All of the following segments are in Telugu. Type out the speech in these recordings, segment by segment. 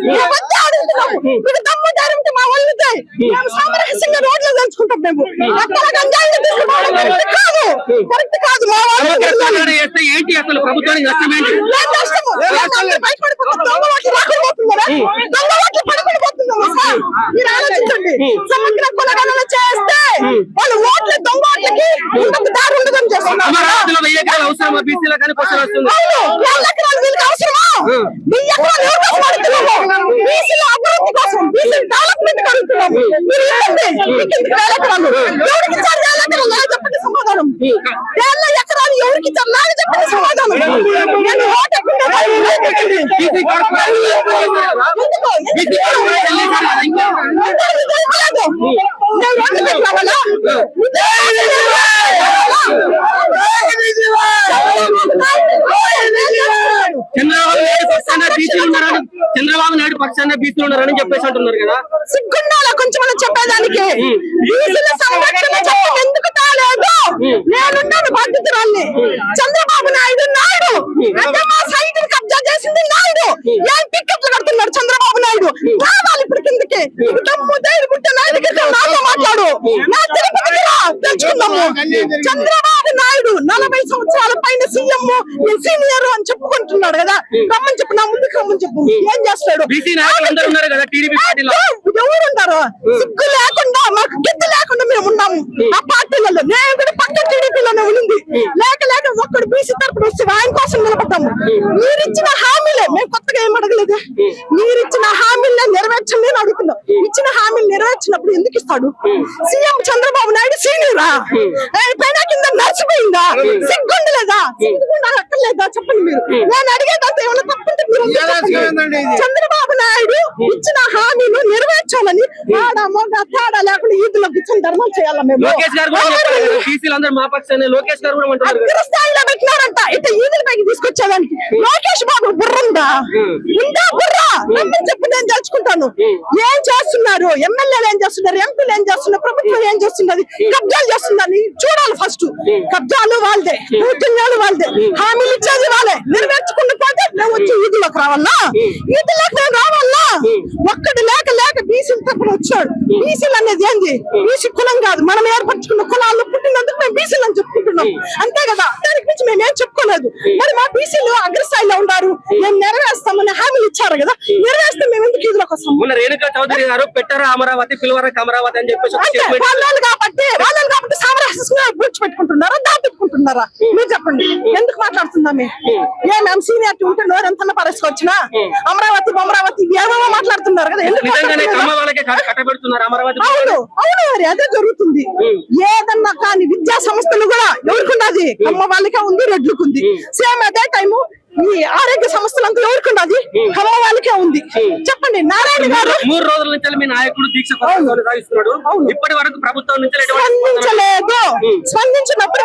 మీకు దమ్ము ధైర్యం ఉంటే మా వాళ్ళు మేము సామరస్యంగా రోడ్లు తెలుసుకుంటాం. మేము ఎక్కడ గంజాయిని తీసుకుపోవడం కరెక్ట్ కాదు. మా వాళ్ళు ఏంటి అసలు ప్రభుత్వానికి నష్టం ఏంటి? బయటపడిపోతుంది. దొంగ ఓట్లు రాకపోతున్నారా? దొంగ ఓట్లు పడిపోతున్నామా సార్? మీరు ఆలోచించండి. సమగ్ర కులగణన చేస్తే వాళ్ళు ఓట్లు దొంగ ఓట్లకి దారి ఉండదని చేస్తున్నారు. అవసరమా బీసీలో కానీ వీళ్ళకి అవసరమా? బీసీల అభివృద్ధి కోసం, బీసీ డెవలప్మెంట్ కడుగుతున్నాము. మీరు ఎవరికి ఇచ్చారు వేల ఎకరాలు? నాకు చెప్పండి సమాధానం. వేల ఎకరాలు ఎవరికి ఇచ్చారు? నాకు చెప్పండి సమాధానం. నేను ఓటు చంద్రబాబు నాయుడు పక్షాన బీసీలు ఉన్నారని చెప్పేసి అంటున్నారు కదా. సిగ్గుండాల కొంచెం మనం చెప్పేదానికి. బీసీల సంరక్షణ చట్టం ఎందుకు తాలేదు? నేనున్నాను బాధ్యతరాల్ని. చంద్రబాబు నాయుడు మా సైట్ కబ్జా చేసింది నాయుడు. ఏం టికెట్లు కడుతున్నాడు చంద్రబాబు నాయుడు? రావాలి ఇప్పుడు కిందకి. దమ్ము ధైర్యం ఉంటే నాయుడు నాతో మాట్లాడు. నా తిరుపతికి రా, తెలుసుకుందాము. చంద్రబాబు నాయుడు 40 సంవత్సరాల పైన సీఎం సీనియర్ అని చెప్పుకుంటున్నాడు కదా. రమ్మని చెప్పు, నా ముందుకు రమ్మని చెప్పు. ఏం చేస్తాడు? ఎవరుంటారు? సిగ్గు లేకుండా, మాకు గిద్దు లేకుండా మేము ఉన్నాము ఆ పార్టీలలో. నేను కూడా పక్క టీడీపీలోనే ఉంది. లేక ఒక్కడు బీసీ తరపున వస్తే ఆయన కోసం నిలబడ్డాము. మీరిచ్చిన హామీలే, మేము కొత్తగా ఏం అడగలేదు. మీరిచ్చిన హామీలే నెరవేర్చండి అని అడుగుతున్నాం. ఇచ్చిన హామీలు నెరవేర్చినప్పుడు ఎందుకు ఇస్తాడు? సీఎం చంద్రబాబు నాయుడు సీనియరా? పైన కింద నడిచిపోయిందా? సిగ్గుండలేదా? సిగ్గుండా అక్కర్లేదా? చెప్పండి మీరు. నేను అడిగేదంతా ఏమైనా తప్పుంటే మీరు చంద్రబాబు నాయుడు ఇచ్చిన హామీలు నెరవేర్చాలని ఆడ మగ తేడా లేకుండా ఈదులో కూర్చొని ధర్మం చేయాలా? మేము స్థాయిలో పెట్టినారంట ఇట్లా ఈదుల పైకి తీసుకొచ్చేదానికి. లోకేష్ బాబు బుర్రందా? ఉందా బుర్ర? చెప్పి నేను తెలుసుకుంటాను. ఏం చేస్తున్నారు ఎమ్మెల్యేలు? ఏం చేస్తున్నారు? ఎంపీలు ఏం చేస్తున్నారు? ప్రభుత్వం ఏం చేస్తున్నది? కబ్జాలు చేస్తున్నారు. చూడాలి. ఫస్ట్ కబ్జాలు వాళ్ళదే, పూర్తిన్యాలు వాళ్ళదే, హామీలు ఇచ్చేది వాళ్ళే. నెరవేర్చుకుంటూ పోతే మేము వచ్చి ఈదులోకి రావాలా? ఈదులోకి నేను రావాలా? ఒక్కడు లేక బీసీల తరపున వచ్చాడు. బీసీలు అనేది ఏంది? బీసీ కులం కాదు. మనం ఏర్పరచుకున్న కులాల్లో పుట్టినందుకు మేము బీసీలు అని చెప్పుకుంటున్నాం. అంతే కదా. దానికి మించి మేము ఏం చెప్పుకోలేదు. మరి మా బీసీలు అగ్రస్థాయిలో ఉన్నారు. మేము నెరవేస్తామని హామీలు ఇచ్చారు కదా. నెరవేస్తే మేము ఎందుకు ఈదులోకి వస్తాం? రేణుకా చౌదరి గారు పెట్టారు అమరావతి, పిలవరకు అమరావతి అని చెప్పేసి వాళ్ళు కాబట్టి సామరస్యంగా పూడ్చిపెట్టుకుంటున్నారా, దాపెట్టుకుంటున్నారా? మీరు చెప్పండి. ఎందుకు మాట్లాడుతున్నామే? మేము సీనియారిటీ ఉంటే నోరెంత పరిస్థితికొచ్చినా అమరావతి ఏమేమో మాట్లాడుతున్నారు కదా. అవును మరి అదే జరుగుతుంది. ఏదన్నా కానీ విద్యా సంస్థలు కూడా ఎవరికి ఉన్నది? అమ్మ వాళ్ళకే ఉంది, రెడ్లకు ఉంది. సేమ్ అదే టైము ఈ ఆరోగ్య సంస్థలంతా ఎవరికి ఉన్నది? అమ్మ వాళ్ళకే ఉంది. చెప్పండి. నారాయణ గారు 3 రోజుల నుంచి మీ నాయకుడు దీక్ష కొనసాగిస్తున్నాడు. ఇప్పటి వరకు ప్రభుత్వం నుంచి స్పందించలేదు. స్పందించినప్పుడు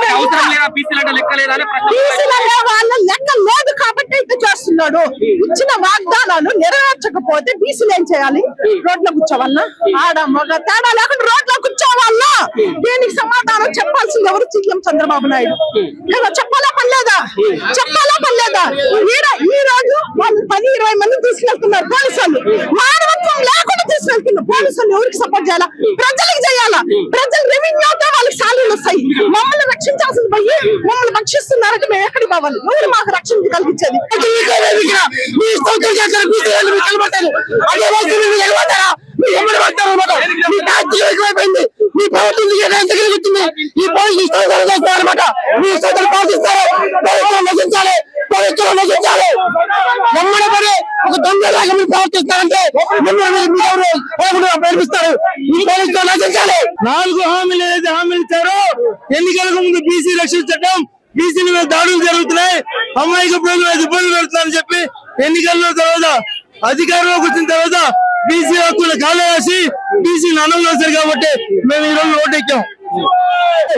వాళ్ళ లెక్క లేదు కాబట్టి ఇట్లా చేస్తున్నాడు. ఇచ్చిన వాగ్దానాలు నెరవేర్చకపోతే బీసీలు ఏం చేయాలి? రోడ్లో కూర్చోవాలన్నా? ఆడ మగ తేడా లేకుండా రోడ్లో కూర్చోవాలన్నా? దీనికి సమాధానం చెప్పాల్సింది ఎవరు? సీఎం చంద్రబాబు నాయుడు కదా. చెప్పాలా పనిలేదా? ఈ రోజు వాళ్ళు 10-20 మంది తీసుకెళ్తున్నారు పోలీసులు. మానవత్వం లేకుండా తీసుకెళ్తున్నారు పోలీసులు. ఎవరికి సపోర్ట్ చేయాలా? ప్రజలకు చేయాలా? ప్రజలు రెవెన్యూతో వాళ్ళకి సాలరీలు వస్తాయి. మమ్మల్ని రక్షించాల్సింది పోయి మమ్మల్ని భక్షిస్తున్నారంటే మేము ఎక్కడికి పోవాలి? ఎవరు మాకు రక్షణ కలిగించేది? ఒక దొంగలాగా మీరు ప్రవర్తిస్తారంటే ప్రకటిస్తారు. 4 హామీలు ఏదైతే హామీలు ఇచ్చారో ఎన్నికలకు ముందు బీసీ రక్షణ చట్టం, బీసీల మీద దాడులు జరుగుతున్నాయి, అమ్మాయికి ప్రభుత్వం ఇబ్బందులు పెడుతున్నారని చెప్పి ఎన్నికల్లో తర్వాత అధికారంలోకి వచ్చిన తర్వాత బీసీ హక్కులు కాలేసి బీసీలు అనంలో వచ్చారు కాబట్టి మేము ఈ రోజు ఓటెక్కాం.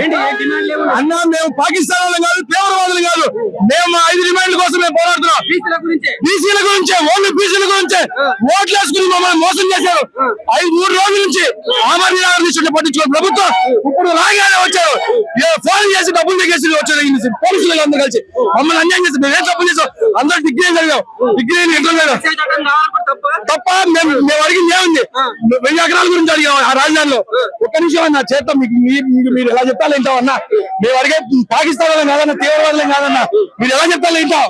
ఏంటి ఏ డిమాండ్లు ఏమున్నాయి? అన్నా మేము పాకిస్తాన్ వాళ్ళం కాదు, తీవ్రవాదులు కాదు. మేము మా 5 డిమాండ్ల కోసం మేము పోరాడుతున్నాం. బీసీల గురించే. బీసీల గురించే, ఓన్లీ బీసీల గురించే. ఓట్లు వేసుకుని మమ్మల్ని మోసం చేశారు. 3 రోజుల నుంచి ఆమ్ ఆద్మీ నగర్ తీసుకుంటే పట్టించుకోవాలి ప్రభుత్వం. ఇప్పుడు రాగానే వచ్చారు, ఫోన్ చేసి డబ్బులు దిగేసి వచ్చారు పోలీసులు అందరూ కలిసి మమ్మల్ని అన్యాయం చేసి. మేము ఏం తప్పు చేసాం? అందరూ డిగ్రీ జరిగాం, డిగ్రీ ఇంటర్ వ్యవసాయ చట్టం కావాలనుకుంటే తప్ప. తప్ప మేము అడిగింది ఏముంది? 1000 ఎకరాల గురించి అడిగాం ఆ రాజధానిలో. ఒక్క నిమిషం అన్న చేస్తాం, మీరు ఎలా చెప్తాలో వింటాం అన్న. మేము అడిగే పాకిస్తాన్ వాళ్ళం కాదన్నా, తీవ్రవాదులం కాదన్నా. మీరు ఎలా చెప్తాలో వింటాం.